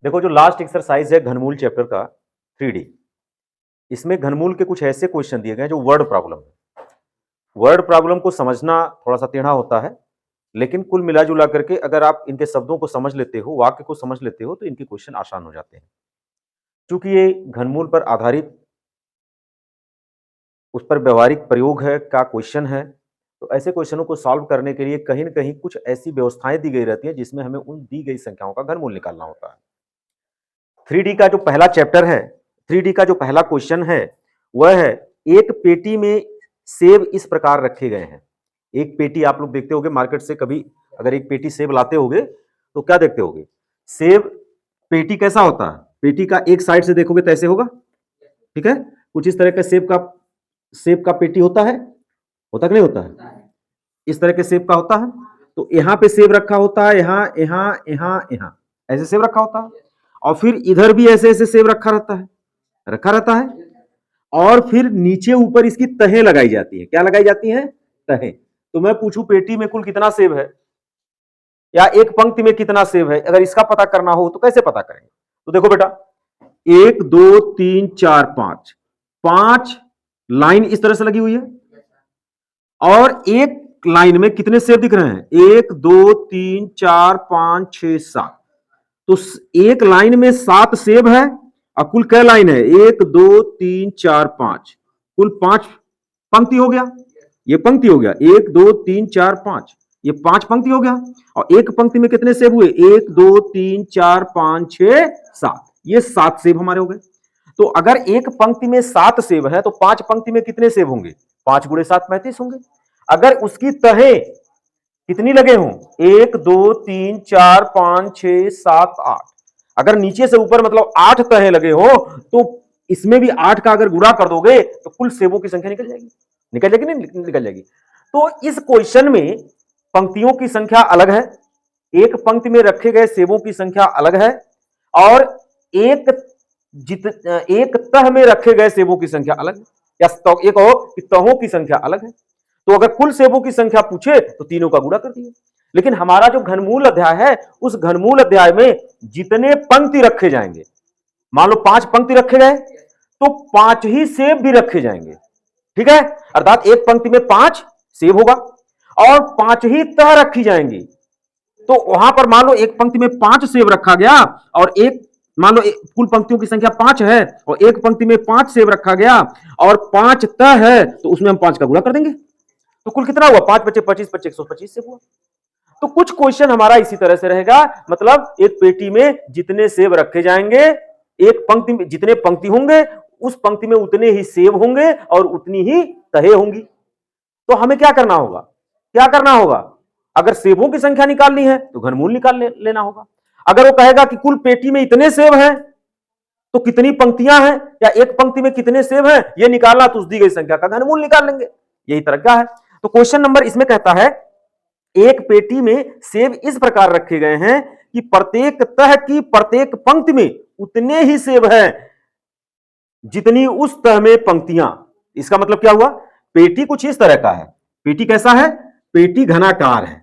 देखो जो last exercise है घनमूल चैप्टर का 3D, इसमें घनमूल के कुछ ऐसे क्वेश्चन दिए गए जो वर्ड प्रॉब्लम है। वर्ड प्रॉब्लम को समझना थोड़ा सा टेढ़ा होता है, लेकिन कुल मिला जुला करके अगर आप इनके शब्दों को समझ लेते हो, वाक्य को समझ लेते हो, तो इनके क्वेश्चन आसान हो जाते हैं। चूंकि ये घनमूल पर आधारित उस पर व्यवहारिक प्रयोग है का क्वेश्चन है, तो ऐसे क्वेश्चनों को सॉल्व करने के लिए कहीं न कहीं कुछ ऐसी व्यवस्थाएं दी गई रहती हैं जिसमें हमें उन दी गई संख्याओं का घनमूल निकालना होता है। 3D का जो पहला चैप्टर है, 3D का जो पहला क्वेश्चन है, वह है एक पेटी में सेब इस प्रकार रखे गए हैं। एक पेटी आप लोग देखते होंगे मार्केट से, कभी अगर एक पेटी सेब लाते होंगे तो क्या देखते होंगे? सेब पेटी कैसा होता है? पेटी का एक साइड से देखोगे तो ऐसे होगा, ठीक है? कुछ इस तरह का सेब का पेटी होता कि नहीं होता है? इस तरह के सेब का होता है। तो यहाँ पे सेब रखा होता है, यहाँ ऐसे सेब रखा होता है, और फिर इधर भी ऐसे ऐसे सेब रखा रहता है, और फिर नीचे ऊपर इसकी तहें लगाई जाती है। क्या लगाई जाती है? तहें। तो मैं पूछूं पेटी में कुल कितना सेब है, या एक पंक्ति में कितना सेब है, अगर इसका पता करना हो तो कैसे पता करेंगे? तो देखो बेटा, 1 2 3 4 5, 5 लाइन इस तरह से लगी हुई है, और एक लाइन में कितने सेब दिख रहे हैं? 1 2 3 4 5 6 7। तो एक लाइन में 7 सेब है, और कुल क्या लाइन है? 1 2 3 4 5, कुल 5 पंक्ति हो गया। ये पंक्ति हो गया, 1 2 3 4 5, ये 5 पंक्ति हो गया। और एक पंक्ति में कितने सेब हुए? 1 2 3 4 5 6 7, ये 7 सेब हमारे हो गए। तो अगर एक पंक्ति में 7 सेब है तो 5 पंक्ति में कितने सेब होंगे? 5 गुणे 7 35 होंगे। अगर उसकी तहें कितनी लगे हों? 1 2 3 4 5 6 7 8, अगर नीचे से ऊपर मतलब 8 तहें लगे हो, तो इसमें भी 8 का अगर गुणा कर दोगे तो कुल सेबों की संख्या निकल जाएगी। नहीं निकल जाएगी। तो इस क्वेश्चन में पंक्तियों की संख्या अलग है, एक पंक्ति में रखे गए सेबों की संख्या अलग है, और एक एक तह में रखे गए सेबों की संख्या अलग है, या एक हो कि तहों की संख्या अलग है। तो अगर कुल सेबों की संख्या पूछे तो तीनों का गुणा कर दिए। लेकिन हमारा जो घनमूल अध्याय है, उस घनमूल अध्याय में जितने पंक्ति रखे जाएंगे, मान लो 5 पंक्ति रखे गए, तो 5 ही सेब भी रखे जाएंगे, ठीक है? अर्थात एक पंक्ति में 5 सेब होगा, और 5 ही तह रखी जाएंगी। तो वहां पर मान लो एक पंक्ति में 5 सेब रखा गया, और एक मान लो कुल पंक्तियों की संख्या 5 है, और एक पंक्ति में 5 सेब रखा गया, और 5 तह है, तो उसमें हम 5 का गुणा कर देंगे। तो कुल कितना हुआ? 5 बचे 25, 25 125 से हुआ। तो कुछ क्वेश्चन हमारा इसी तरह से रहेगा, मतलब एक पेटी में जितने सेब रखे जाएंगे, एक पंक्ति में जितने पंक्ति होंगे, उस पंक्ति में उतने ही सेब होंगे और उतनी ही तहे होंगी। तो हमें क्या करना होगा? अगर सेबों की संख्या निकालनी है तो घनमूल निकाल लेना होगा। अगर वो कहेगा कि कुल पेटी में इतने सेब हैं, तो कितनी पंक्तियां हैं, या एक पंक्ति में कितने सेब हैं, ये निकालना, तो उस दी गई संख्या का घनमूल निकाल लेंगे। यही तरीका है। तो क्वेश्चन नंबर इसमें कहता है, एक पेटी में सेब इस प्रकार रखे गए हैं कि प्रत्येक तह की प्रत्येक पंक्ति में उतने ही सेब हैं जितनी उस तह में पंक्तियां। इसका मतलब क्या हुआ? पेटी कुछ इस तरह का है। पेटी कैसा है? पेटी घनाकार है।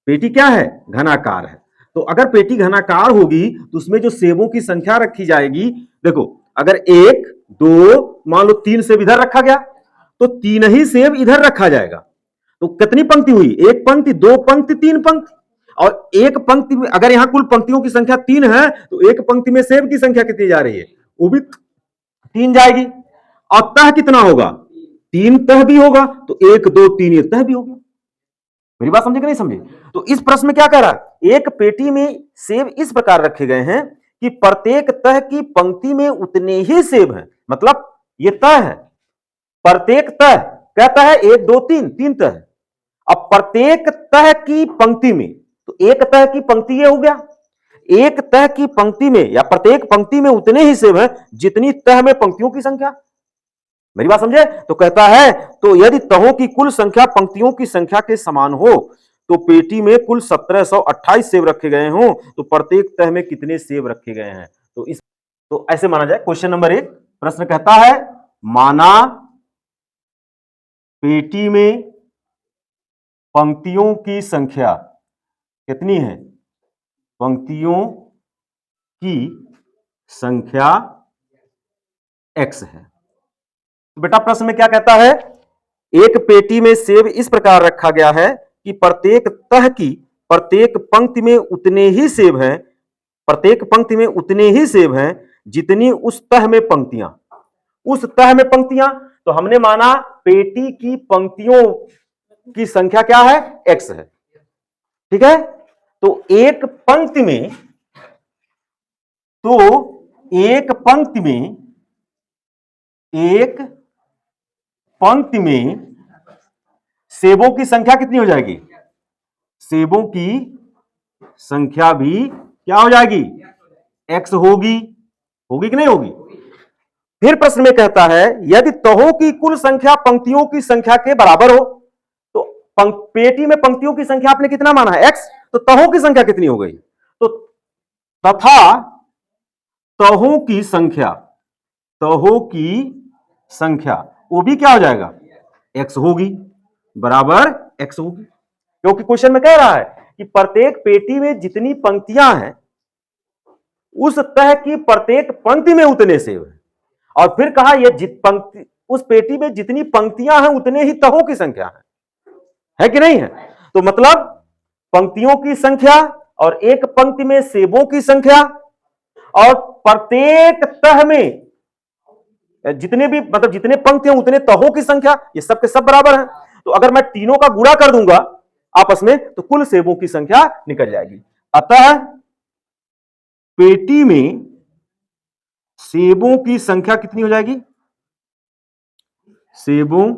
पेटी क्या है? घनाकार है। तो अगर पेटी घनाकार होगी तो उसमें जो सेबों की संख्या रखी जाएगी, देखो, अगर 1 2 मान लो 3 सेब इधर रखा गया, तो 3 ही सेब इधर रखा जाएगा। तो कितनी पंक्ति हुई? एक पंक्ति, दो पंक्ति, तीन पंक्ति। और एक पंक्ति में अगर यहां कुल पंक्तियों की संख्या 3 है, तो एक पंक्ति में सेब की संख्या कितनी जा रही है? वो भी 3 जाएगी। और तह कितना होगा? 3 तह भी होगा, तो 1 2 3 ये तह भी होगा। मेरी बात समझे कि नहीं समझे? तो इस प्रश्न में क्या कह रहा है? एक पेटी में सेब इस प्रकार रखे गए हैं कि प्रत्येक तह की पंक्ति में उतने ही सेब हैं, मतलब ये तह है। प्रत्येक तह कहता है 1 2 3 3 तह। अब प्रत्येक तह की पंक्ति में, तो एक तह की पंक्ति ये हो गया, एक तह की पंक्ति में या प्रत्येक पंक्ति में उतने ही सेब हैं जितनी तह में पंक्तियों की संख्या। मेरी बात समझे? तो कहता है, तो यदि तहों की कुल संख्या पंक्तियों की संख्या के समान हो, तो पेटी में कुल 1728 सेब रखे गए हों, तो प्रत्येक तह में कितने सेब रखे गए हैं? तो ऐसे माना जाए। क्वेश्चन नंबर 1 प्रश्न कहता है, माना पेटी में पंक्तियों की संख्या कितनी है? पंक्तियों की संख्या x है। तो बेटा प्रश्न में क्या कहता है, एक पेटी में सेब इस प्रकार रखा गया है कि प्रत्येक तह की प्रत्येक पंक्ति में उतने ही सेब हैं, प्रत्येक पंक्ति में उतने ही सेब हैं जितनी उस तह में पंक्तियां, उस तह में पंक्तियां। तो हमने माना पेटी की पंक्तियों की संख्या क्या है, x है, ठीक है। तो एक पंक्ति में, तो एक पंक्ति में, एक पंक्ति में सेबों की संख्या कितनी हो जाएगी, सेबों की संख्या भी क्या हो जाएगी, x होगी, होगी कि नहीं होगी। फिर प्रश्न में कहता है यदि तहों की कुल संख्या पंक्तियों की संख्या के बराबर हो, तो पेटी में पंक्तियों की संख्या आपने कितना माना है, x, तो तहों की संख्या कितनी हो गई, तो तथा तहों की संख्या, तहों की संख्या वो भी क्या हो जाएगा, x होगी, बराबर x होगी। क्योंकि क्वेश्चन में कह रहा है कि प्रत्येक पेटी में जितनी पंक्तियां हैं उस तह की प्रत्येक पंक्ति में उतने सेब हैं, और फिर कहा यह पंक्ति, उस पेटी में जितनी पंक्तियां हैं उतने ही तहों की संख्या है कि नहीं है। तो मतलब पंक्तियों की संख्या और एक पंक्ति में सेबों की संख्या, और प्रत्येक तह में जितने भी मतलब जितने पंक्तियां उतने तहों की संख्या, ये सब के सब बराबर हैं। तो अगर मैं तीनों का गुणा कर दूंगा आपस में तो कुल सेबों की संख्या निकल जाएगी। अतः पेटी में सेबों की संख्या कितनी हो जाएगी, सेबों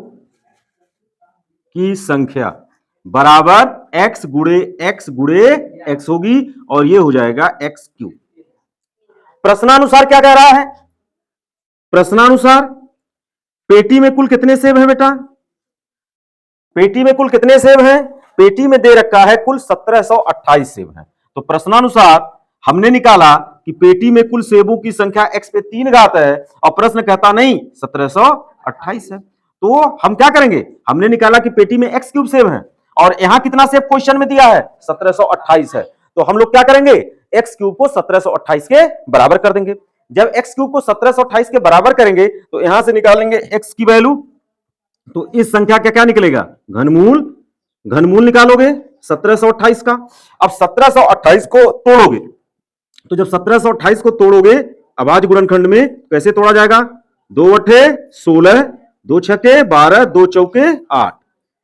की संख्या बराबर x गुणे x होगी, और ये हो जाएगा x क्यूब। प्रश्नानुसार क्या कह रहा है, प्रश्नानुसार पेटी में कुल कितने सेब हैं बेटा, पेटी में कुल कितने सेब हैं, पेटी में दे रखा है कुल 1728 सेब हैं। तो प्रश्नानुसार हमने निकाला कि पेटी में कुल सेबों की संख्या x पे 3 घात है, और प्रश्न कहता नहीं 1728 है। तो हम क्या करेंगे, हमने निकाला कि पेटी में x क्यूब सेब हैं, और यहां कितना सेब क्वेश्चन में दिया है 1728 है। तो हम लोग क्या करेंगे, x क्यूब को 1728 के बराबर कर देंगे। जब x क्यूब को 1728 के बराबर करेंगे तो यहां से निकालेंगे x की वैल्यू, तो इस संख्या का क्या निकलेगा, घनमूल, घनमूल निकालोगे 1728 का। अब 1728 को तोड़ोगे, तो जब 1728 को तोड़ोगे अभाज्य गुणनखंड में कैसे तोड़ा जाएगा, 2 अठे 16, 2 छके 12, 2 चौके 8,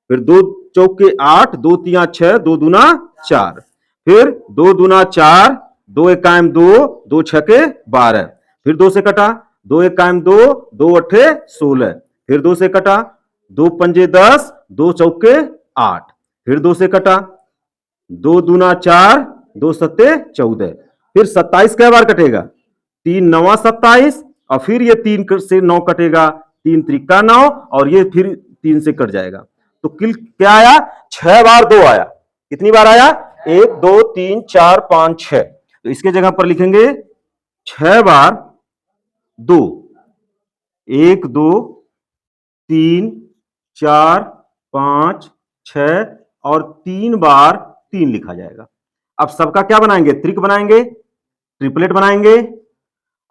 फिर 2 चौके 8, 2 तिया 6, 2 दूना 4, फिर 2 दूना 4, 2 एकायम 2, 2 छके 12, फिर 2 से कटा, 2 एकायम 2, 2 अठे 16, फिर 2 से कटा, 2 पंजे 10, 2 चौके 8, फिर 2 से कटा, 2 दूना 4, 2 सत्ते 14, फिर 27 कै बार कटेगा, 3 नवा 27, और फिर ये 3 से 9 कटेगा, 3 त्रिका 9, और ये फिर 3 से कट जाएगा। तो किल क्या आया, 6 बार 2 आया। कितनी बार आया, 1 2 3 4 5 6। तो इसके जगह पर लिखेंगे 6 बार 2, 1 2 3 4 5 6, और 3 बार 3 लिखा जाएगा। अब सबका क्या बनाएंगे, त्रिक बनाएंगे, ट्रिपलेट बनाएंगे,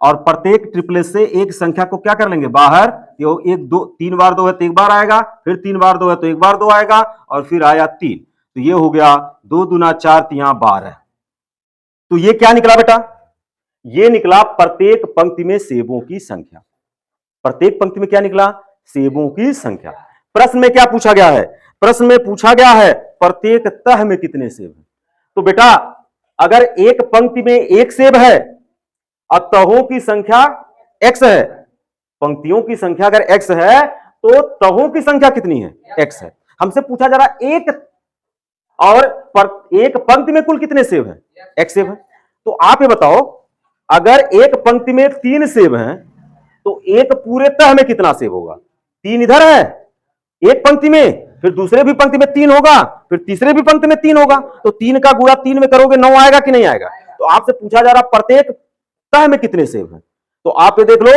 और प्रत्येक ट्रिपलेट से एक संख्या को क्या कर लेंगे बाहर, तो 1 2 3 बार 2 है तो 1 बार आएगा, फिर 3 बार 2 है तो 1 बार 2 आएगा, और फिर आया 3। तो ये हो गया 2 दूना 4 तिया 12। तो ये क्या निकला बेटा, ये निकला प्रत्येक पंक्ति में सेबों की संख्या। प्रत्येक पंक्ति में क्या निकला, सेबों की संख्या। प्रश्न में क्या पूछा गया है, प्रश्न में पूछा गया है प्रत्येक तह में कितने सेब हैं। तो बेटा अगर एक पंक्ति में एक सेब है और तहों की संख्या x है, पंक्तियों की संख्या अगर x है तो तहों की संख्या कितनी है, x है। हमसे पूछा जा रहा एक और एक पंक्ति में कुल कितने सेब हैं, x सेब है। तो आप ये बताओ अगर एक पंक्ति में 3 सेब हैं तो एक पूरे तह में कितना सेब होगा, 3 इधर है एक पंक्ति में, फिर दूसरे भी पंक्ति में 3 होगा, फिर तीसरे भी पंक्ति में 3 होगा, तो 3 का गुणा 3 में करोगे 9 आएगा कि नहीं आएगा। तो आपसे पूछा जा रहा प्रत्येक तह में कितने सेब हैं। तो आप ये देख लो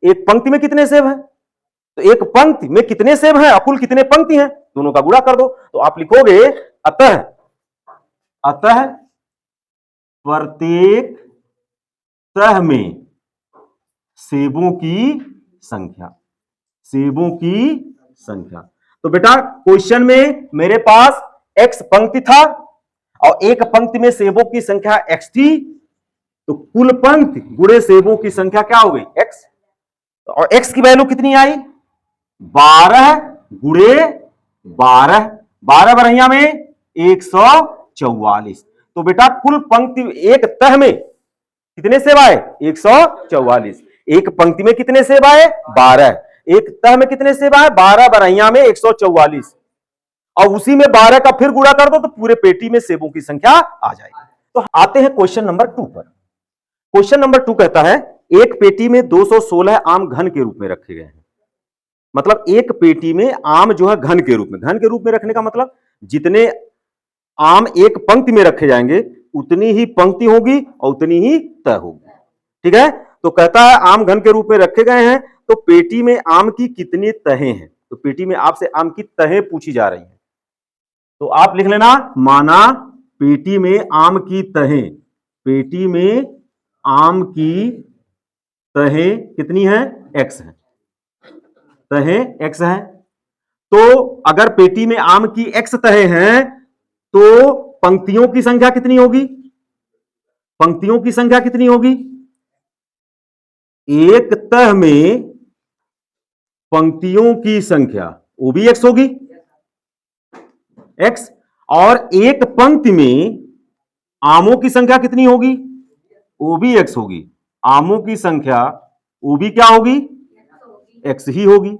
एक पंक्ति में कितने सेब हैं, तो एक पंक्ति में कितने सेब हैं और कुल कितने पंक्ति हैं, दोनों का गुणा कर दो। तो आप लिखोगे अतः, अतः प्रत्येक तह में सेबों की संख्या, सेबों की संख्या। तो बेटा क्वेश्चन में मेरे पास x पंक्ति था और एक पंक्ति में सेबों की संख्या x थी, तो कुल पंक्ति गुणे सेबों की संख्या क्या हो गई x, और x की वैल्यू कितनी आई 12 गुणे 12, 12 बरहिया में 144। तो बेटा कुल पंक्ति एक तह में कितने सेब आए 144, एक पंक्ति में कितने सेब आए 12, एक तह में कितने सेब आए 12 बरहिया में 144, और उसी में 12 का फिर गुणा कर दो तो पूरे पेटी में सेबों की संख्या आ जाएगी। तो आते हैं क्वेश्चन नंबर 2 पर। क्वेश्चन नंबर 2 कहता है एक पेटी में 216 आम घन के रूप में रखे गए हैं। मतलब एक पेटी में आम जो है घन के रूप में, घन के रूप में रखने का मतलब जितने आम एक पंक्ति में रखे जाएंगे उतनी ही पंक्ति होगी और उतनी ही तह होगी। ठीक है, तो कहता है आम घन के रूप में रखे गए हैं, तो पेटी में आम की कितनी तहें हैं। तो पेटी में आपसे आम की तहें पूछी जा रही हैं, तो आप लिख लेना माना पेटी में आम की तहें, पेटी में आम की तहें कितनी है x है, तहें x है। तो अगर पेटी में आम की x तहें हैं तो पंक्तियों की संख्या कितनी होगी, पंक्तियों की संख्या कितनी होगी, एक तह में पंक्तियों की संख्या वो भी x होगी x, और एक पंक्ति में आमों की संख्या कितनी होगी वो भी x होगी, आमों की संख्या वो भी क्या होगी x ही होगी।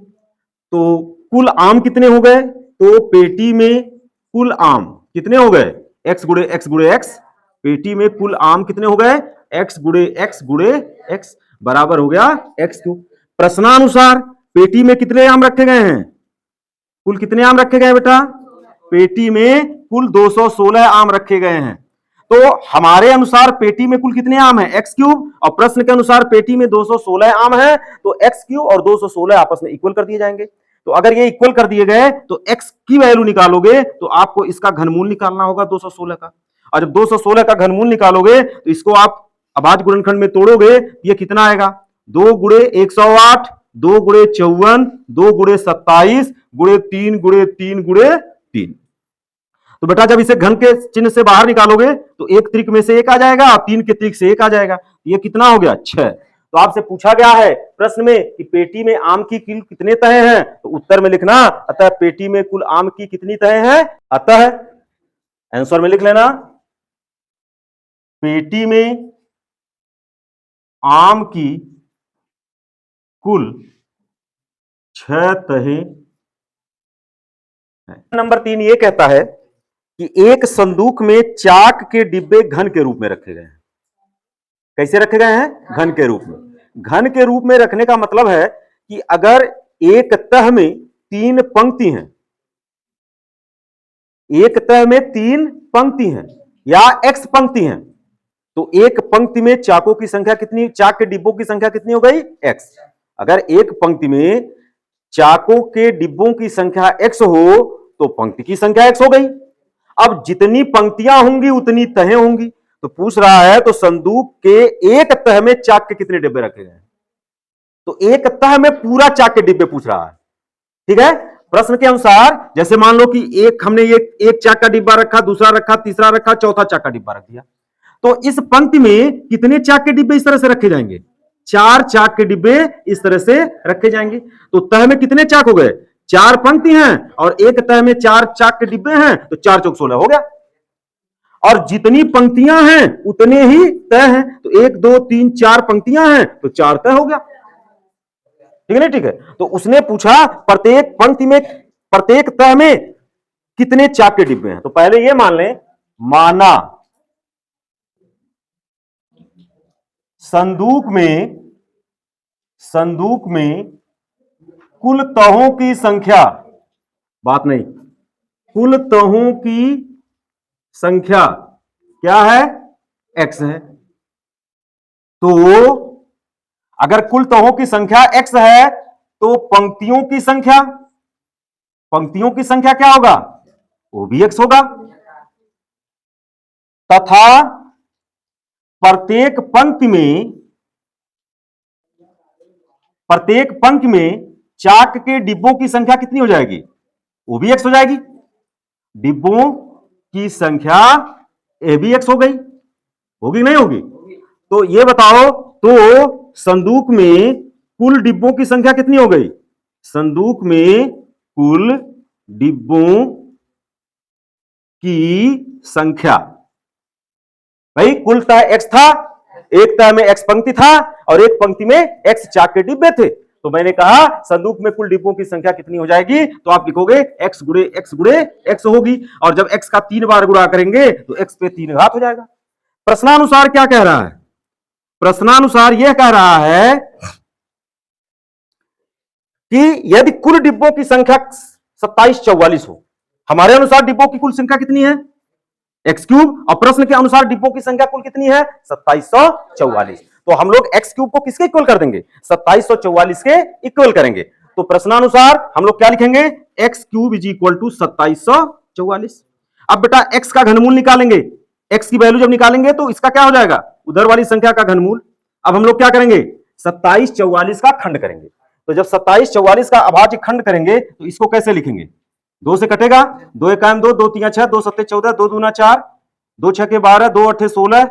तो कुल आम कितने हो गए, तो पेटी में कुल आम कितने हो गए x गुणे x गुणे x, पेटी में कुल आम कितने हो गए x गुणे x बराबर हो गया x क्यूब। प्रश्नानुसार पेटी में कितने आम रखे गए हैं, कुल कितने आम रखे गए बेटा, पेटी में कुल 216 आम रखे गए हैं। तो हमारे अनुसार पेटी में कुल कितने आम हैं x क्यूब, और प्रश्न के अनुसार पेटी में 216 आम है, तो x क्यूब और 216 आपस में इक्वल कर दिए जाएंगे। तो अगर ये इक्वल कर दिए गए तो x की वैल्यू निकालोगे तो आपको इसका घनमूल निकालना होगा 216 का, और जब 216 का घनमूल निकालोगे तो इसको आप अभाज्य गुणनखंड में तोड़ोगे, ये कितना आएगा 2 गुणे 108, 2 गुणे 54, 2 गुणे 27 गुणे 3 गुणे 3 गुणे 3। तो बेटा जब इसे घन के चिन्ह से बाहर निकालोगे तो एक त्रिक में से एक आ जाएगा और 3 के त्रिक से एक आ जाएगा, ये कितना हो गया 6। तो आपसे पूछा गया है प्रश्न में कि पेटी में आम की कुल कितने तहें हैं, तो उत्तर में लिखना अतः पेटी में कुल आम की कितनी तहें हैं, अतः आंसर में लिख लेना पेटी में आम की कुल 6 तहें हैं। नंबर 3 ये कहता है कि एक संदूक में चाक के डिब्बे घन के रूप में रखे गए हैं। कैसे रखे गए हैं, घन के रूप में। घन के रूप में रखने का मतलब है कि अगर एक तह में 3 पंक्ति हैं, एक तह में 3 पंक्ति हैं या x पंक्ति हैं, तो एक पंक्ति में चाकों की संख्या कितनी, चाक के डिब्बों की संख्या कितनी हो गई x। अगर एक पंक्ति में चाकों के डिब्बों की संख्या x हो तो पंक्ति की संख्या x हो गई। अब जितनी पंक्तियां होंगी उतनी तहें होंगी, तो पूछ रहा है तो संदूक के एक तह में चाक के कितने डिब्बे रखे गए, तो एक तह में पूरा चाक के डिब्बे पूछ रहा है। ठीक है, प्रश्न के अनुसार जैसे मान लो कि एक हमने एक चाक का डिब्बा रखा, दूसरा रखा, तीसरा रखा, चौथा चाक का डिब्बा रख दिया, तो इस पंक्ति में कितने चाक के डिब्बे इस तरह से रखे जाएंगे, 4 चाक के डिब्बे इस तरह से रखे जाएंगे। तो तह में कितने चाक हो गए, 4 पंक्ति हैं और एक तह में 4 चाक के डिब्बे हैं, तो 4 चौक 16 हो गया। और जितनी पंक्तियां हैं उतने ही तह हैं, तो 1 2 3 4 पंक्तियां हैं तो 4 तह हो गया। ठीक है ना, ठीक है। तो उसने पूछा प्रत्येक पंक्ति में, प्रत्येक तह में कितने चाक के डिब्बे हैं। तो पहले ये मान लें, माना संदूक में कुल तहों की संख्या, बात नहीं, कुल तहों की संख्या क्या है x है। तो अगर कुल तहों की संख्या x है तो पंक्तियों की संख्या क्या होगा, वो भी x होगा, तथा प्रत्येक पंक्ति में प्रत्येक पंक्ति में चाक के डिब्बों की संख्या कितनी हो जाएगी? वो भी एक्स हो जाएगी। डिब्बों की संख्या ए भी एक्स हो गई, होगी नहीं होगी? तो ये बताओ, तो संदूक में कुल डिब्बों की संख्या कितनी हो गई? संदूक में कुल डिब्बों की संख्या, भाई कुल तह एक्स था, एक तह में एक्स पंक्ति था और एक पंक्ति में एक्स चाक के डिब्बे थे। तो मैंने कहा संदूक में कुल डिब्बों की संख्या कितनी हो जाएगी? तो आप लिखोगे एक्स गुणे एक्स गुणे एक्स होगी, और जब एक्स का 3 बार गुणा करेंगे तो एक्स पे 3 घात हो जाएगा। प्रश्नानुसार क्या कह रहा है? प्रश्नानुसार यह कह रहा है कि यदि कुल डिब्बों की संख्या 2744 हो, हमारे अनुसार डिब्बों की कुल संख्या कितनी है? एक्स क्यूब, और प्रश्न के अनुसार डिब्बों की संख्या कुल कितनी है? 2744। तो हम लोग एक्स क्यूब को किसके इक्वल कर देंगे? 2744 के इक्वल करेंगे। तो प्रश्नानुसार हम लोग क्या लिखेंगे? X cube is equal to 2744। अब बेटा एक्स का घनमूल निकालेंगे, एक्स की वैल्यू जब निकालेंगे तो इसका क्या हो जाएगा? उधर वाली संख्या का घनमूल। अब हम लोग क्या करेंगे? 2744 का खंड करेंगे। तो जब 2744 का अभाज्य खंड करेंगे तो इसको कैसे लिखेंगे? 2 से कटेगा, 2 एकाम 2, 2 3 6, 2 7 14, 2 दूना 4, 2 6 12, 2 8 16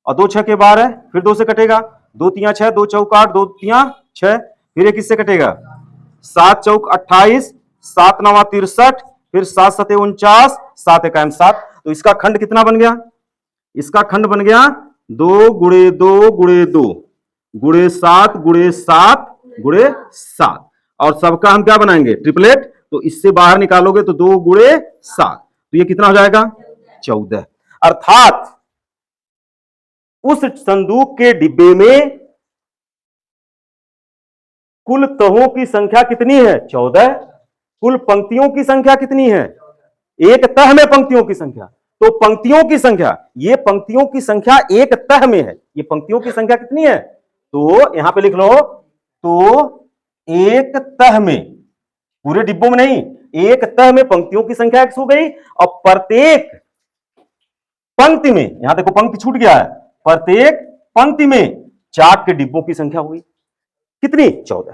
और 2 6 12, फिर 2 से कटेगा, 2 3 6, 2 चौक 8, 2 3 6, फिर एक इससे कटेगा, 7 चौक 28, 7 9 63, फिर 7 7 49, 7 एकाम 7। तो इसका खंड कितना बन गया? इसका खंड बन गया 2 गुणे 2 गुणे 2 गुणे 7 गुणे 7 गुणे 7, और सबका हम क्या बनाएंगे? ट्रिपलेट। तो इससे बाहर निकालोगे तो 2 गुणे 7, तो ये कितना हो जाएगा? 14। अर्थात उस संदूक के डिब्बे में कुल तहों की संख्या कितनी है? 14। कुल पंक्तियों की संख्या कितनी है? एक तह में पंक्तियों की संख्या। तो पंक्तियों की संख्या, ये पंक्तियों की संख्या एक तह में है, ये पंक्तियों की संख्या कितनी है? तो यहां पे लिख लो, तो एक तह में, पूरे डिब्बों में नहीं, एक तह में पंक्तियों की संख्या एक्स हो गई, और प्रत्येक पंक्ति में, यहां देखो पंक्ति छूट गया है, प्रत्येक पंक्ति में चाक के डिब्बों की संख्या हुई कितनी? 14।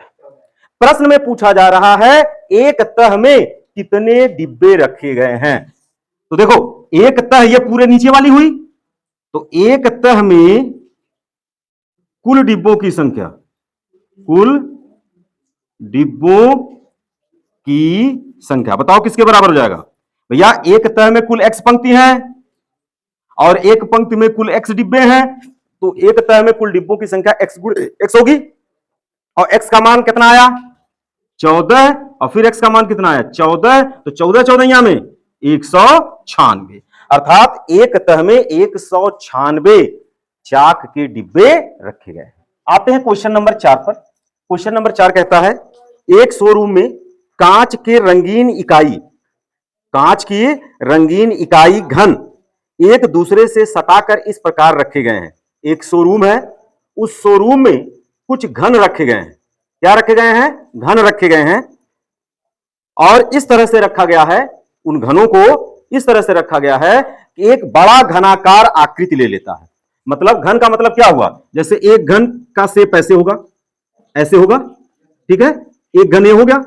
प्रश्न में पूछा जा रहा है एक तह में कितने डिब्बे रखे गए हैं? तो देखो एक तह ये पूरे नीचे वाली हुई, तो एक तह में कुल डिब्बों की संख्या, कुल डिब्बों की संख्या बताओ किसके बराबर हो जाएगा? भैया एक तह में कुल एक्स पंक्ति हैं और एक पंक्ति में कुल एक्स डिब्बे हैं, तो एक तह में कुल डिब्बों की संख्या एक्स गुणे एक्स होगी, और एक्स का मान कितना आया? 14, और फिर एक्स का मान कितना आया? 14, तो 14 14 में 196। अर्थात एक तह में 196 चाक के डिब्बे रखे गए। आते हैं क्वेश्चन नंबर 4 पर। क्वेश्चन नंबर 4 कहता है एक शोरूम में कांच के रंगीन इकाई, कांच की रंगीन इकाई घन एक दूसरे से सटाकर इस प्रकार रखे गए हैं। एक शोरूम है, उस शोरूम में कुछ घन रखे गए हैं। क्या रखे गए हैं? घन रखे गए हैं, और इस तरह से रखा गया है, उन घनों को इस तरह से रखा गया है कि एक बड़ा घनाकार आकृति ले लेता है। मतलब घन का मतलब क्या हुआ? जैसे एक घन का शेप ऐसे होगा, ऐसे होगा, ठीक है, एक घन ये हो गया।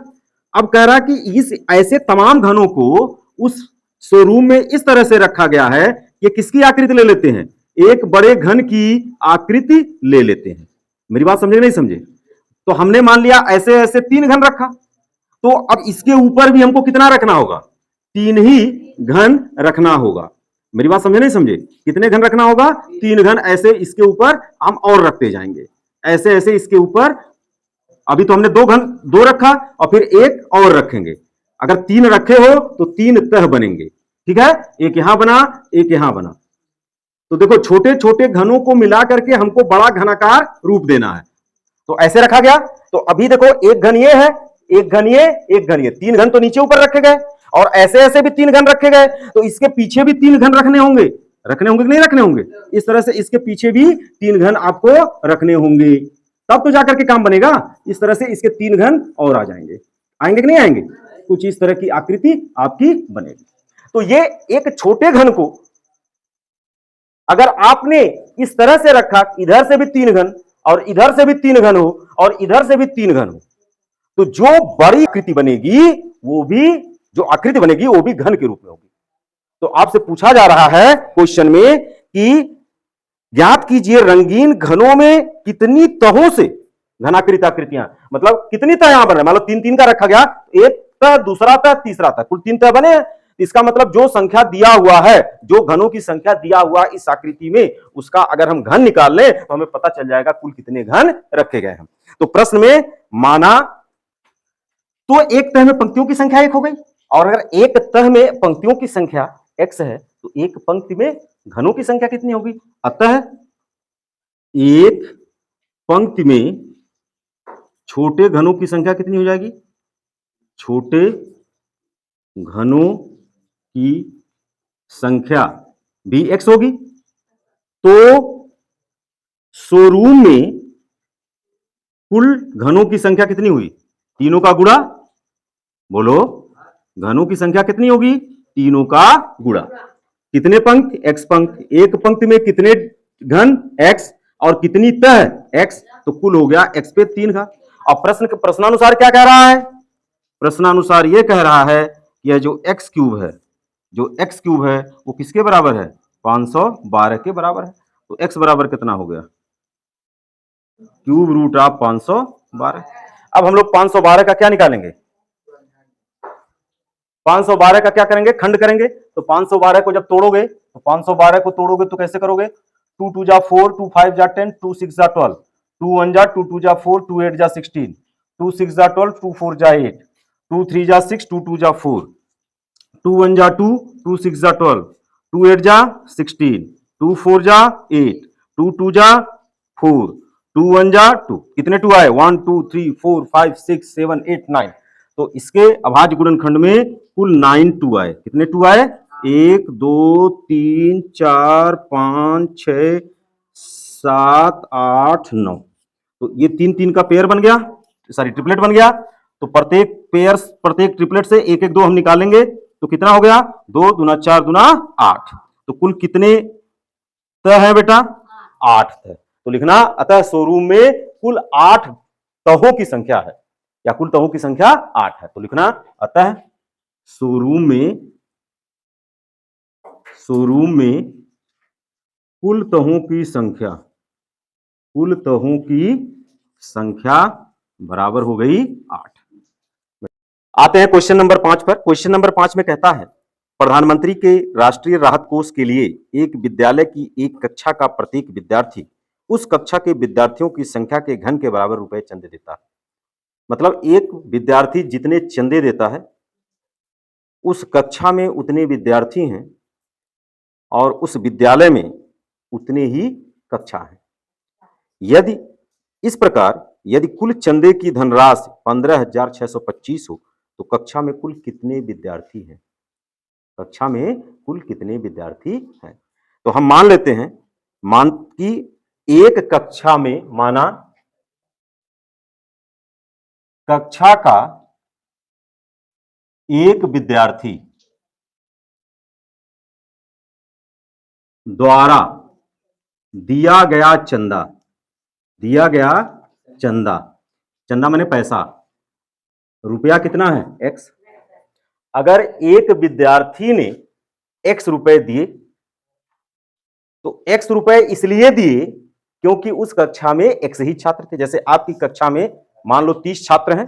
अब कह रहा कि इस ऐसे तमाम घनों को उस शोरूम में इस तरह से रखा गया है कि किसकी आकृति ले लेते हैं? एक बड़े घन की आकृति ले लेते हैं। मेरी बात समझे नहीं समझे? तो हमने मान लिया ऐसे ऐसे 3 घन रखा, तो अब इसके ऊपर भी हमको कितना रखना होगा? 3 ही घन रखना होगा। मेरी बात समझे नहीं समझे? कितने घन रखना होगा? 3 घन। ऐसे इसके ऊपर हम और रखते जाएंगे, ऐसे ऐसे इसके ऊपर। अभी तो हमने 2 घन 2 रखा, और फिर एक और रखेंगे। अगर 3 रखे हो तो 3 तह बनेंगे, ठीक है, एक यहां बना, एक यहां बना। तो देखो छोटे छोटे घनों को मिला करके हमको बड़ा घनाकार रूप देना है, तो ऐसे रखा गया। तो अभी देखो एक घन ये है, एक घन ये, एक घन ये, 3 घन तो नीचे ऊपर रखे गए, और ऐसे ऐसे भी 3 घन रखे गए, तो इसके पीछे भी 3 घन रखने होंगे। रखने होंगे कि नहीं रखने होंगे? इस तरह से इसके पीछे भी 3 घन आपको रखने होंगे, तब तो जाकर के काम बनेगा। इस तरह से इसके 3 घन और आ जाएंगे। आएंगे कि नहीं आएंगे? कुछ इस तरह की आकृति आपकी बनेगी। तो ये एक छोटे घन को अगर आपने इस तरह से रखा, इधर से भी 3 घन और इधर से भी 3 घन हो और इधर से भी 3 घन हो, तो जो बड़ी आकृति बनेगी वो भी, जो आकृति बनेगी वो भी घन के रूप में होगी। तो आपसे पूछा जा रहा है क्वेश्चन में कि ज्ञात कीजिए रंगीन घनों में कितनी तहों से घनाकृत आकृतियां, मतलब कितनी तह यहां बन रहा है। मान लो 3-3 का रखा गया, एक तह, दूसरा तह, तीसरा तह, कुल 3 तह बने। इसका मतलब जो संख्या दिया हुआ है, जो घनों की संख्या दिया हुआ इस आकृति में, उसका अगर हम घन निकाल लें तो हमें पता चल जाएगा कुल कितने घन रखे गए हैं। तो प्रश्न में माना तो एक तह में पंक्तियों की संख्या 1 हो गई, और अगर एक तह में पंक्तियों की संख्या x है तो एक पंक्ति में घनों की संख्या कितनी होगी। अतः एक पंक्ति में छोटे घनों की संख्या कितनी हो जाएगी, छोटे घनों की संख्या भी x होगी। तो स्वरूप में कुल घनों की संख्या कितनी हुई, तीनों का गुणा। बोलो, घनों की संख्या कितनी होगी, तीनों का गुणा। कितने पंक्ति, x पंक्ति। एक पंक्ति में कितने घन, x, और कितनी तह, x, तो कुल हो गया x पे 3 घन। और प्रश्नानुसार क्या कह रहा है, प्रश्नानुसार यह कह रहा है कि यह जो x क्यूब है, जो x क्यूब है वो किसके बराबर है, 512 के बराबर है। तो x बराबर कितना हो गया, क्यूब रूट ऑफ 512। अब हम लोग 512 का क्या निकालेंगे, 512 का क्या करेंगे, खंड करेंगे। तो 512 को जब तोड़ोगे, तो 512 को तोड़ोगे तो कैसे करोगे, 2 2 जा 4, 2 5 जा 10, 2 6 जा 12, 2 1 जा 2, 2 जा 4, 2 8 जा 16, 2 6 जा 12, 2 4 जा 8, 2 3 जा 6, 2 2 जा 4, 2 1 जा 2, 2 6 जा 12, 2 8 जा 16, 2 4 जा 8, 2 2 जा 4, 2 1 जा 2। कितने 2 आए, 1 2 3 4 5 6 7 8 9। तो इसके अभाज्य गुणनखंड में कुल 9 2 आए। कितने 2 आए, 1 2 3 4 5 6 7 8 9। तो ये 3 3 का पेयर बन गया, सॉरी ट्रिपलेट बन गया। तो प्रत्येक पेयर, प्रत्येक ट्रिपलेट से 1 1 2 हम निकालेंगे तो कितना हो गया, 2 दूना 4 दूना 8। तो कुल कितने तह है बेटा, 8 तह। तो लिखना, अतः स्वरूप में कुल 8 तहों की संख्या है, या कुल तहों की संख्या 8 है। तो लिखना, अतः स्वरूप में कुल तहों की संख्या, कुल तहों की संख्या बराबर हो गई 8। आते हैं क्वेश्चन नंबर 5 पर। क्वेश्चन नंबर 5 में कहता है, प्रधानमंत्री के राष्ट्रीय राहत कोष के लिए एक विद्यालय की एक कक्षा का प्रत्येक विद्यार्थी उस कक्षा के विद्यार्थियों की संख्या के घन के बराबर रुपए चंदे देता है। मतलब एक विद्यार्थी जितने चंदे देता है, उस कक्षा में उतने विद्यार्थी हैं और उस विद्यालय में उतने ही कक्षा हैं। यदि इस प्रकार यदि कुल चंदे की धनराशि 15,625 हो तो कक्षा में कुल कितने विद्यार्थी हैं, कक्षा में कुल कितने विद्यार्थी हैं। तो हम मान लेते हैं, मान कि एक कक्षा में, माना कक्षा का एक विद्यार्थी द्वारा दिया गया चंदा, दिया गया चंदा, चंदा माने पैसा, रुपया कितना है, x। अगर एक विद्यार्थी ने x रुपए दिए तो x रुपए इसलिए दिए क्योंकि उस कक्षा में x ही छात्र थे। जैसे आपकी कक्षा में मान लो 30 छात्र हैं,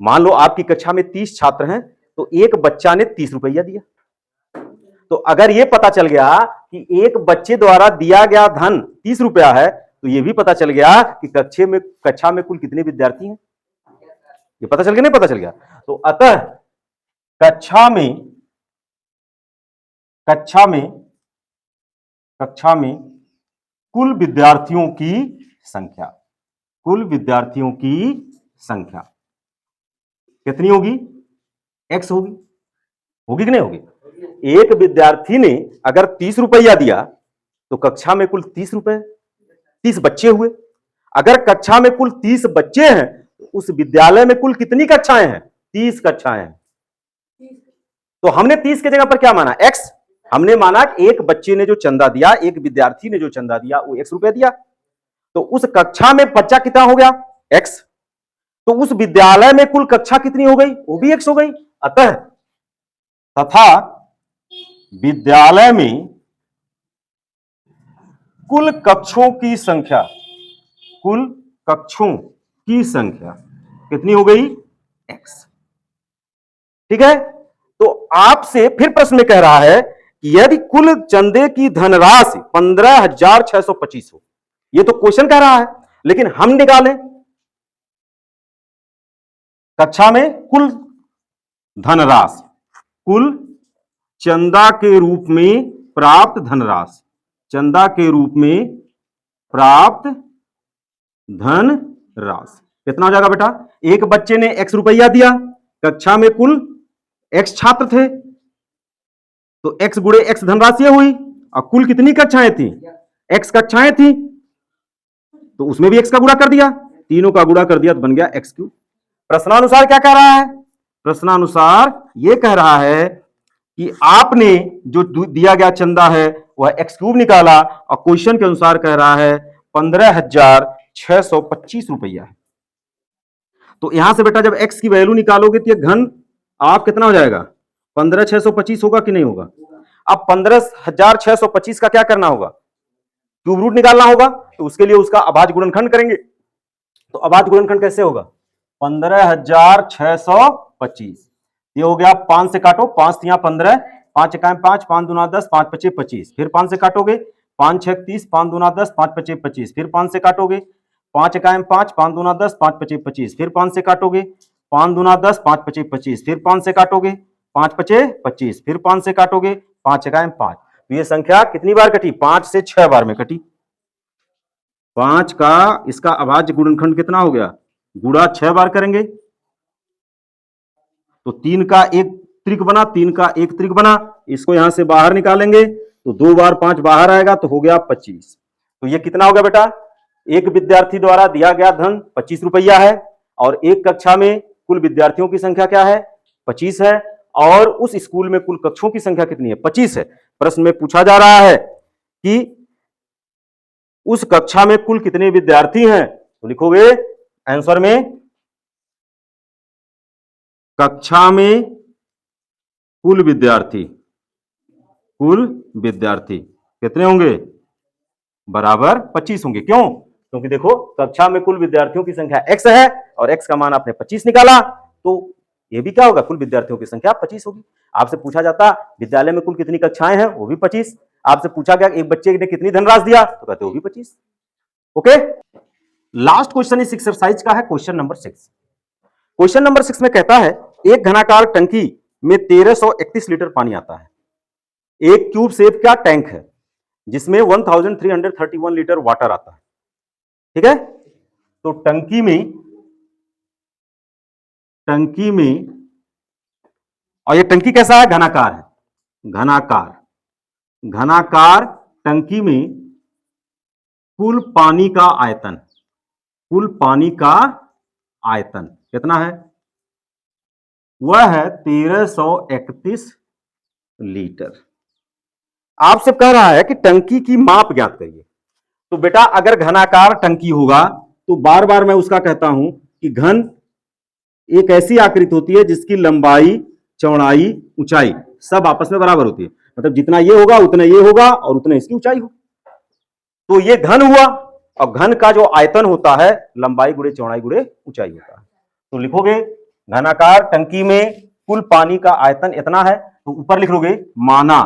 मान लो आपकी कक्षा में 30 छात्र हैं, तो एक बच्चा ने 30 रुपया दिया। तो अगर यह पता चल गया कि एक बच्चे द्वारा दिया गया धन 30 रुपया है, तो यह भी पता चल गया कि कक्षा में कुल कितने विद्यार्थी हैं। ये पता चल गया, नहीं पता चल गया। तो अतः कक्षा में कुल विद्यार्थियों की संख्या, कुल विद्यार्थियों की संख्या कितनी होगी, x होगी। होगी कि नहीं होगी। एक विद्यार्थी ने अगर 30 रुपया दिया तो कक्षा में कुल 30 रुपए, 30 बच्चे हुए। अगर कक्षा में कुल 30 बच्चे हैं तो उस विद्यालय में कुल कितनी कक्षाएं हैं, 30 कक्षाएं हैं। तो हमने 30 की जगह पर क्या माना, x। हमने माना कि एक बच्चे ने जो चंदा दिया, एक विद्यार्थी ने जो चंदा दिया वो x रुपए दिया। तो उस कक्षा में बच्चा कितना हो गया, x। तो उस विद्यालय में कुल कक्षा कितनी हो गई, वो भी x हो गई। अतः तथा विद्यालय में कुल कक्षों की संख्या, कुल कक्षों की संख्या कितनी हो गई, x। ठीक है। तो आपसे फिर प्रश्न में कह रहा है कि यदि कुल चंदे की धनराशि 15,625 हो, ये तो क्वेश्चन कह रहा है, लेकिन हम निकालें कक्षा में कुल धनराशि, कुल चंदा के रूप में प्राप्त धनराशि, चंदा के रूप में प्राप्त धनराशि कितना हो जाएगा बेटा, एक बच्चे ने x रुपया दिया, कक्षा में कुल x छात्र थे, तो x गुणे x धनराशि हुई, और कुल कितनी कक्षाएं थी, x कक्षाएं थी, तो उसमें भी x का गुणा कर दिया, तीनों का गुणा कर दिया तो बन गया x क्यूब। प्रश्नानुसार क्या कह रहा है, प्रश्नानुसार यह कह रहा है कि आपने जो दिया गया चंदा है वह x क्यूब निकाला, और क्वेश्चन के अनुसार कह रहा है 15,625 रुपया है। तो यहां से बेटा जब x की वैल्यू निकालोगे तो यह घन आप कितना हो जाएगा, 15,625 होगा कि नहीं होगा। अब 15,625 का क्या करना होगा, क्यूब रूट निकालना होगा, तो उसके लिए उसका अभाज्य गुणनखंड करेंगे। तो अभाज्य गुणनखंड कैसे होगा, 15,625, ये हो गया 5 से काटो, 5 तिया 15, 5 इकाई 5, 5 दूना 10, 5 पचे 25, फिर 5 से काटोगे, 5 6 30, 5 दूना 10, 5 पचे 25, फिर 5 से काटोगे, 5 इकाई 5, 5 दूना 10, 5 पचे 25, फिर 5 से काटोगे, 5 दूना 10, 5 पचे 25, फिर 5 से काटोगे, 5 पचे 25, फिर 5 से काटोगे, 5 इकाई 5। तो ये संख्या कितनी बार कटी, 5 से 6 बार में कटी। 5 का इसका अभाज्य गुणनखंड कितना हो गया, गुणा 6 बार करेंगे तो 3 का एक त्रिक बना, 3 का एक त्रिक बना, इसको यहां से बाहर निकालेंगे तो 2 बार 5 बाहर आएगा तो हो गया 25। तो ये कितना हो गया बेटा, एक विद्यार्थी द्वारा दिया गया धन 25 रुपया है, और एक कक्षा में कुल विद्यार्थियों की संख्या क्या है, 25 है, और उस स्कूल में कुल कक्षों की संख्या कितनी है, 25 है। प्रश्न में पूछा जा रहा है कि उस कक्षा में कुल कितने विद्यार्थी हैं, तो लिखोगे आंसर में कक्षा में कुल विद्यार्थी कितने होंगे, बराबर 25 होंगे। क्यों, क्योंकि देखो कक्षा में कुल विद्यार्थियों की संख्या x है और x का मान आपने 25 निकाला, तो ये भी क्या होगा, कुल विद्यार्थियों की संख्या 25 होगी। आपसे पूछा जाता विद्यालय में कुल कितनी कक्षाएं हैं, वो भी 25। आपसे पूछा गया एक बच्चे ने कितनी धनराशि दिया, तो कहते वो भी 25। ओके, लास्ट क्वेश्चन इस एक्सरसाइज का है क्वेश्चन नंबर 6। क्वेश्चन नंबर 6 में कहता है एक घनाकार टंकी में 1331 लीटर पानी आता है, एक क्यूब शेप का टैंक है जिसमें 1331 लीटर वाटर आता है। ठीक है, तो टंकी में और ये टंकी कैसा है, घनाकार है, घनाकार टंकी में कुल पानी का आयतन कितना है, वह है 1331 लीटर। आपसे कह रहा है कि टंकी की माप ज्ञात करिए। तो बेटा अगर घनाकार टंकी होगा तो बार बार मैं उसका कहता हूं कि घन एक ऐसी आकृति होती है जिसकी लंबाई, चौड़ाई, ऊंचाई सब आपस में बराबर होती है, मतलब जितना ये होगा उतना ये होगा और उतना इसकी ऊंचाई होगी। तो ये घन हुआ, और घन का जो आयतन होता है लंबाई गुणे चौड़ाई गुणे ऊंचाई होता है। तो लिखोगे घनाकार टंकी में कुल पानी का आयतन इतना है, तो ऊपर लिख लोगे माना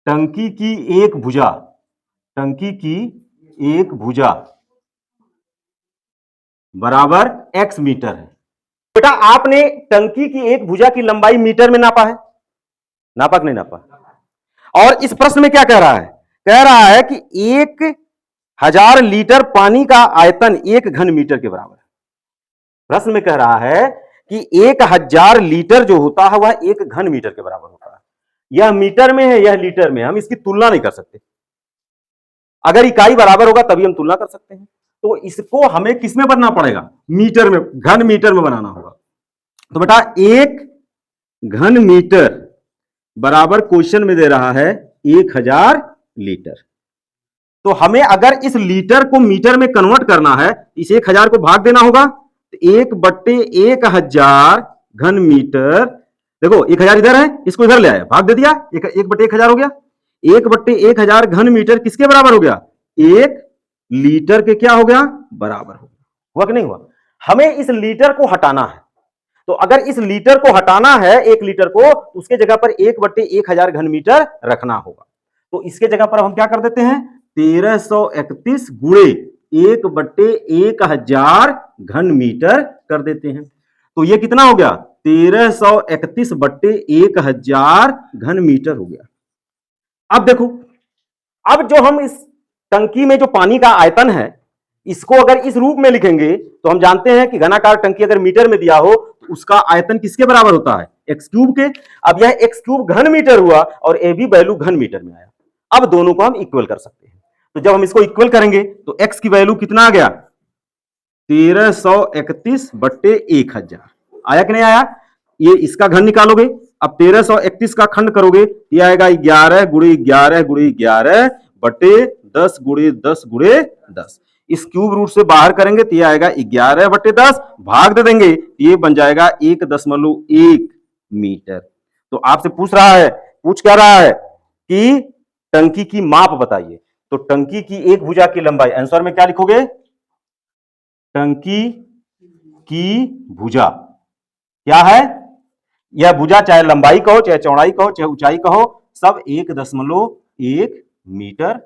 टंकी की एक भुजा बराबर x मीटर है। बेटा आपने टंकी की एक भुजा की लंबाई मीटर में नापा है, नापा कि नहीं नापा। और इस प्रश्न में क्या कह रहा है, कह रहा है कि 1000 लीटर पानी का आयतन 1 घन मीटर के बराबर है। प्रश्न में कह रहा है कि 1000 लीटर जो होता है वह 1 घन मीटर के बराबर होता है। यह मीटर में है, यह लीटर में, हम इसकी तुलना नहीं कर सकते। अगर इकाई बराबर होगा तभी हम तुलना कर सकते हैं। तो इसको हमें किस में बनना पड़ेगा, मीटर में, घन मीटर में बनाना होगा। तो बेटा 1 घन मीटर बराबर क्वेश्चन में दे रहा है 1000 लीटर। तो हमें अगर इस लीटर को मीटर में कन्वर्ट करना है, इस 1000 को भाग देना होगा, तो 1/1000 घन मीटर। देखो 1000 इधर है, इसको इधर ले आया, भाग दे दिया, 1/1000 हो गया। 1/1000 घन मीटर किसके बराबर हो गया? 1 लीटर के क्या हो गया? बराबर हो गया। हुआ कि नहीं हुआ? हमें इस लीटर को हटाना है, तो अगर इस लीटर को हटाना है 1 लीटर को, तो उसके जगह पर 1/1000 घन मीटर रखना होगा। तो इसके जगह पर हम क्या कर देते हैं, 1331 गुणे 1/1000 घन मीटर कर देते हैं। तो ये कितना हो गया? 1331/1000 घन मीटर हो गया। अब देखो, अब जो हम इस टंकी में जो पानी का आयतन है, इसको अगर इस रूप में लिखेंगे तो हम जानते हैं कि घनाकार टंकी अगर मीटर में दिया हो तो उसका आयतन किसके बराबर होता है? एक्स क्यूब के। अब यह एक्स क्यूब घन मीटर हुआ और ए भी वैल्यू घन मीटर में आया। अब दोनों को हम इक्वल कर सकते हैं। तो जब हम इसको इक्वल करेंगे तो एक्स की वैल्यू कितना आ गया? 1331/1000 आया कि नहीं आया? ये इसका घन निकालोगे, अब 1331 का खंड करोगे, ये आएगा 11 गुणे 11 गुणे 11 बटे 10 गुणे 10 गुणे 10। इस क्यूब रूट से बाहर करेंगे तो ये आएगा 11/10, भाग दे देंगे, ये बन जाएगा 1.1 मीटर। तो आपसे पूछ क्या रहा है कि टंकी की माप बताइए। तो टंकी की एक भुजा की लंबाई, आंसर में क्या लिखोगे? टंकी की भुजा क्या है? यह भुजा चाहे लंबाई कहो, चाहे चौड़ाई कहो, चाहे ऊंचाई कहो, सब 1.1 मीटर